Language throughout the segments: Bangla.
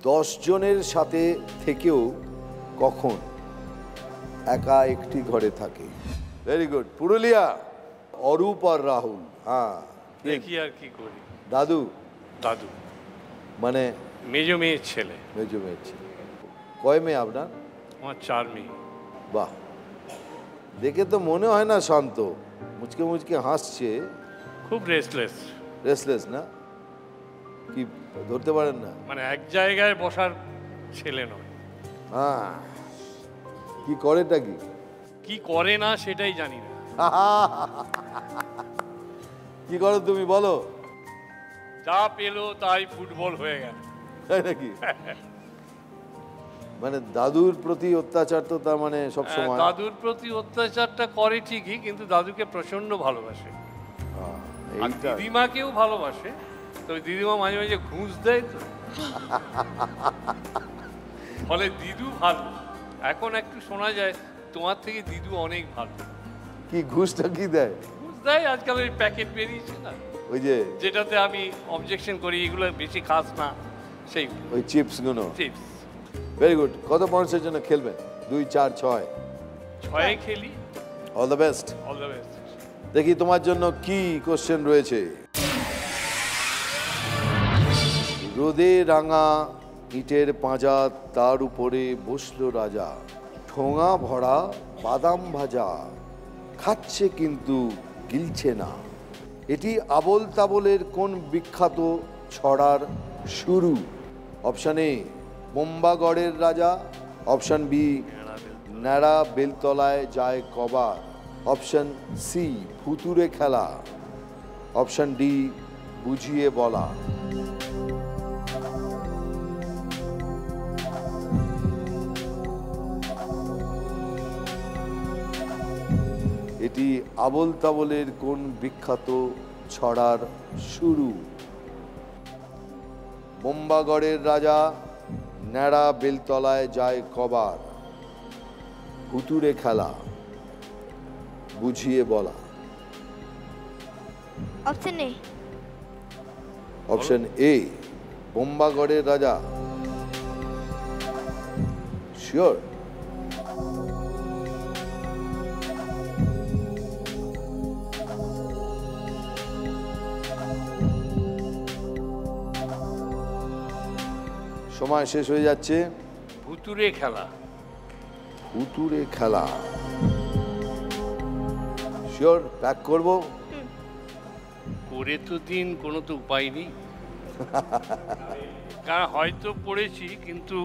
10 জনের সাথে থেকেও কখন একা একটি ঘরে থাকে? Very good. পুরুলিয়া, অরূপ আর রাহুল। হ্যাঁ, দেখি আর কি করি। দাদু? দাদু মানে মেজো মেয়ের ছেলে। মেজো মেয়ে ছিল। কয় মেয়ে আপনার? আমার 4 মেয়ে। বাহ, দেখে তো মনে হয় না শান্ত, মুচকে মুচকে হাসছে। খুব রেস্টলেস। রেসলেস না? কি ধরতে পারেন না? মানে এক জায়গায় বসার ছেলে নয়। হ্যাঁ, কি করেটা কি? কি করে না সেটাই জানি না। কি করো তুমি বলো? যা পেলো তাই ফুটবল হয়ে গেল। তাই নাকি? মানে দাদুর প্রতি অত্যাচার তো তার মানে সব সময়। দাদুর প্রতি অত্যাচারটা করে ঠিকই, কিন্তু দাদুকে প্রচন্ড ভালোবাসে। আর দিদিমাকেও ভালোবাসে, তো দিদিমা মাঝে মাঝে ঘুষ দেয় তো, ফলে দিদু ভালো। এখন একটু শোনা যায় তোমার থেকে দিদু অনেক ভালো। কি ঘুষটা কি দেয়? ঘুষ দেয়, আজকাল ওই প্যাকেট বেরিয়েছে না, ওই যে যেটাতে আমি অবজেকশন করি এগুলো বেশি খাস না, সেই ওই চিপস গুলো। চিপস। Very good. কত পয়েন্টসের জন্য খেলবেন? 2, 4, 6? 6 খেলি। All the best. All the best. দেখি তোমার জন্য কি কোশ্চেন রয়েছে। রোদে রাঙা ইটের পাঁজা, তার উপরে বসলো রাজা, ঠোঙা ভরা বাদাম ভাজা, খাচ্ছে কিন্তু গিলছে না। এটি আবোল তাবোলের কোন বিখ্যাত ছড়ার শুরু? অপশান এ বোম্বাগড়ের রাজা, অপশান বি ন্যাড়া বেলতলায় যায় কবার, অপশান সি ভুতুড়ে খেলা, অপশান ডি বুঝিয়ে বলা। এটি আবোল তাবোলের কোন বিখ্যাত ছড়ার শুরু? বোম্বাগড়ের রাজা, ন্যাড়া বেলতলায় যায় কবার, ভুতুড়ে খেলা, বুঝিয়ে বলা। Option A. অপশন এ বোম্বাগড়ের রাজা। শিওর? সময় শেষ হয়ে যাচ্ছে। ভুতুড়ে খেলা। ভুতুড়ে খেলা শিওর? প্যাক করবো? করে তো দিন, কোনো তো উপায় নেই। কারণ হয়তো পড়েছি কিন্তু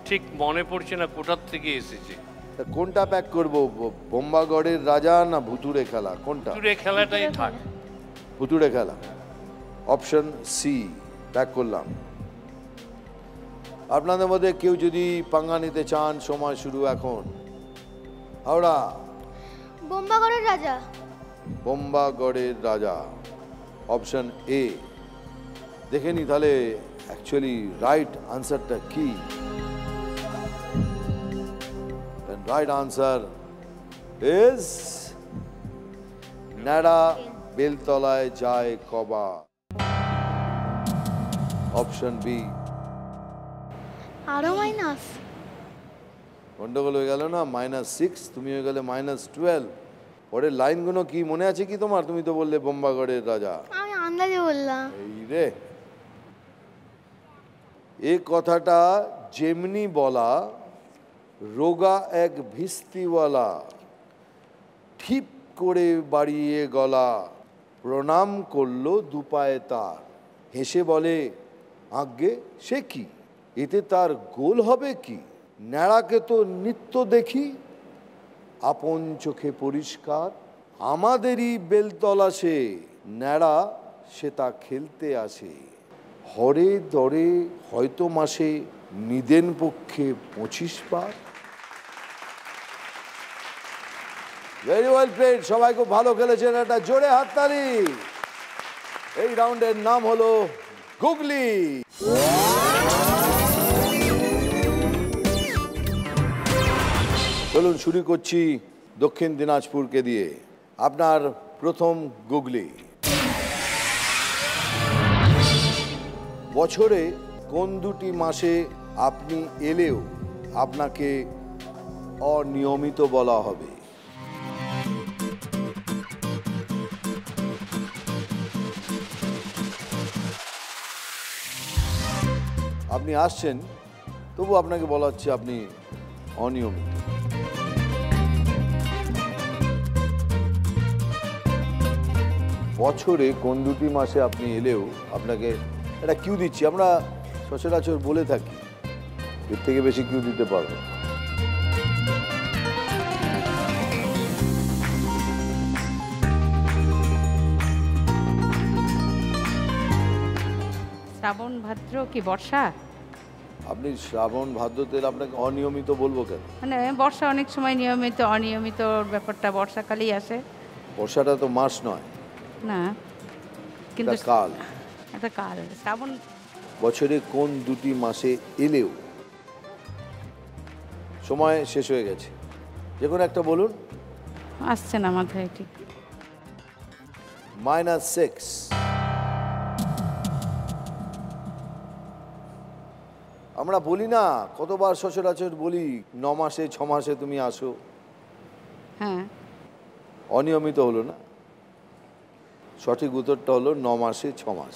ঠিক মনে পড়ছে না কোথার থেকে এসেছে। কোনটা প্যাক করবো, বোম্বাগড়ের রাজা না ভুতুড়ে খেলা? কোনটা? ভুতুড়ে খেলাটাই থাক। ভুতুড়ে খেলা। অপশন সি প্যাক করলাম। আপনাদের মধ্যে কেউ যদি পাঙ্গা নিতে চান, সময় শুরু এখন। হাওড়া। বোম্বাগড়ের রাজা। বোম্বাগড়ের রাজা অপশন এ। দেখে নি তাহলে অ্যাকচুয়ালি রাইট আনসারটা কি। রাইট আনসার ইজ ন্যাড়া বেলতলায় যায় কবা। Option B. আরো মাইনাস। গন্ডগোল হয়ে গেল না? -6, তুমি হয়ে গেলে -12। পরের লাইনগুলো কি মনে আছে কি তোমার? তুমি তো বললে বোম্বাগড়ের রাজা। আমি আন্দাজে বললাম। এই রে, এই কথাটা যেমনি বলা, রোগা এক ভিস্তিওয়ালা ঠিক করে বাড়িয়ে গলা, প্রণাম করলো দুপায়ে তার, হেসে বলে আজ্ঞে সে কি, এতে তার গোল হবে কি, ন্যাড়াকে তো নিত্য দেখি আপন চোখে পরিষ্কার, আমাদেরই বেলতলা সে, ন্যাড়া সে তা খেলতে আসে, হরে দরে হয়তো মাসে নিদেন পক্ষে 25 বার। ভেরি ওয়েল প্লেড, সবাই খুব ভালো খেলেছেন, একটা জোরে হাততালি। এই রাউন্ডের নাম হলো গুগলি। চলুন শুরু করছি দক্ষিণ দিনাজপুরকে দিয়ে। আপনার প্রথম গুগলি। বছরে কোন দুটি মাসে আপনি এলেও আপনাকে অনিয়মিত বলা হবে। আপনি আসছেন, তবু আপনাকে বলা হচ্ছে আপনি অনিয়মিত। বছরে কোন দুটি মাসে আপনি এলেও আপনাকে একটা কিউ দিচ্ছি, আমরা সচরাচর বলে থাকি, এর থেকে বেশি কিউ দিতে পারবো। শ্রাবণ ভাদ্র কি বর্ষা? আপনি শ্রাবণ ভাদ্রতে আপনাকে অনিয়মিত বলবো কেন? মানে বর্ষা অনেক সময় নিয়মিত অনিয়মিত ব্যাপারটা বর্ষাকালেই আসে। বর্ষাটা তো মাস নয়, না কিন্তু এটা কাল। একটা কাল। শ্রাবণ বছরে কোন দুটি মাসে এলেও, সময় শেষ হয়ে গেছে, যে কোনো একটা বলুন। আসছে না মাথায় ঠিক। -6। আমরা বলি না, কতবার সচরাচর বলি 9 মাসে 6 মাসে তুমি আসো। হ্যাঁ, অনিয়মিত হলো না, সঠিক উত্তরটা হলো 9 মাসে 6 মাস।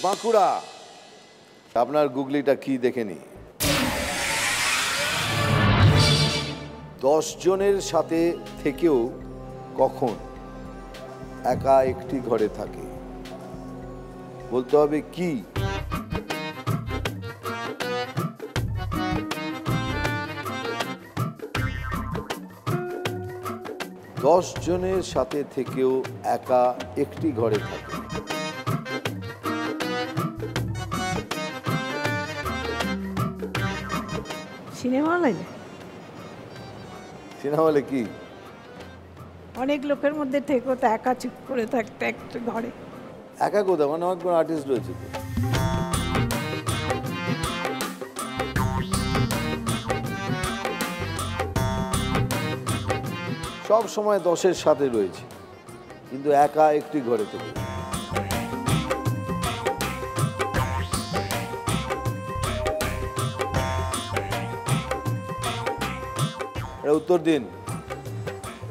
বাঁকুড়া, আপনার গুগলিটা কি দেখে নি। 10 জনের সাথে থেকেও কখন একা একটি ঘরে থাকে? বলতে হবে কি। 10 জনের সাথে থেকেও একা একটি ঘরে থাকে। সিনেমা হলে সিনেমা হলে কি? অনেক লোকের মধ্যে থেকেও তো একা চুপ করে থাকতে একটা ঘরে। একা কোথাও, মানে অনেক কোনো আর্টিস্ট রয়েছে তো। সব সময় 10-এর সাথে রয়েছে, কিন্তু একা একটি ঘরে থেকে। উত্তর দিন,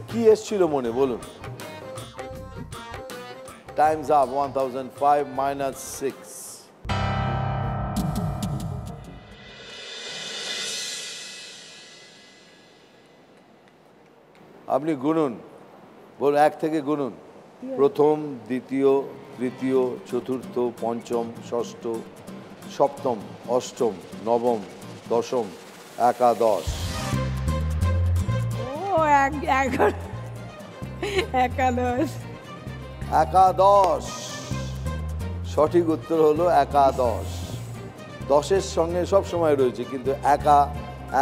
কি এসছিল মনে, বলুন। Times up. 1005 - 6। আপনি গুনুন, বলুন, 1 থেকে গুনুন। প্রথম, দ্বিতীয়, তৃতীয়, চতুর্থ, পঞ্চম, ষষ্ঠ, সপ্তম, অষ্টম, নবম, দশম, একাদশ। ও 11 একাদশ। একাদশ সঠিক উত্তর হলো একাদশ। 10-এর সঙ্গে সব সময় রয়েছে, কিন্তু একা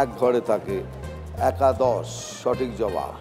এক ঘরে থাকে। একাদশ সঠিক জবাব।